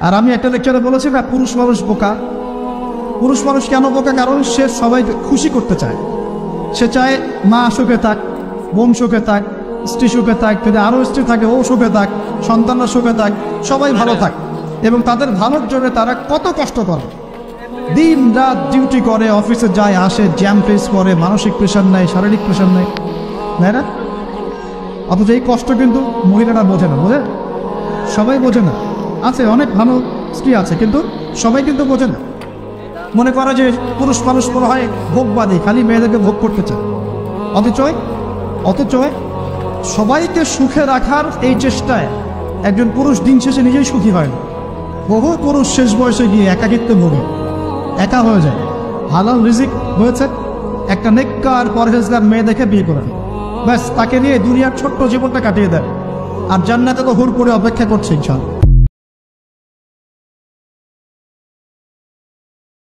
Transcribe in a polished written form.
আর আমি একটা লেকচারে বলেছি না, পুরুষ মানুষ বোকা। পুরুষ মানুষ কেন বোকা? কারণ সে সবাই খুশি করতে চায়। সে চায় মা সুখে থাক, বোন সুখে থাক, স্ত্রী সুখে থাক, যদি আরও স্ত্রী থাকে ও সুখে থাক, সন্তানরা সুখে থাক, সবাই ভালো থাক। এবং তাদের ভালোর জন্য তারা কত কষ্ট করে, দিন রাত ডিউটি করে, অফিসে যায় আসে, জ্যাম ফেস করে, মানসিক প্রেশার নেয়, শারীরিক প্রেশার নেয়, তাই না? অথচ এই কষ্ট কিন্তু মহিলারা বোঝে না। বোঝে? সবাই বোঝে না। আছে অনেক ভালো স্ত্রী আছে, কিন্তু সবাই কিন্তু বোঝে না। মনে করে যে পুরুষ মানুষ মনে হয় ভোগবাদী, খালি মেয়েদেরকে ভোগ করতে চায়। অথচ সবাইকে সুখে রাখার এই চেষ্টায় একজন পুরুষ দিন শেষে নিজেই সুখী হয় না। বহু পুরুষ শেষ বয়সে গিয়ে একাকিত্বে ভোগে, একা হয়ে যায়। হালাল রিজিক হয়েছে, একটা নেককার পরহেজগার মেয়ে দেখে বিয়ে করে, ব্যাস তাকে নিয়ে দুনিয়ার ছোট্ট জীবনটা কাটিয়ে দেয়। আর জান্নাতে তো হুর করে অপেক্ষা করছে ইনশাআল্লাহ।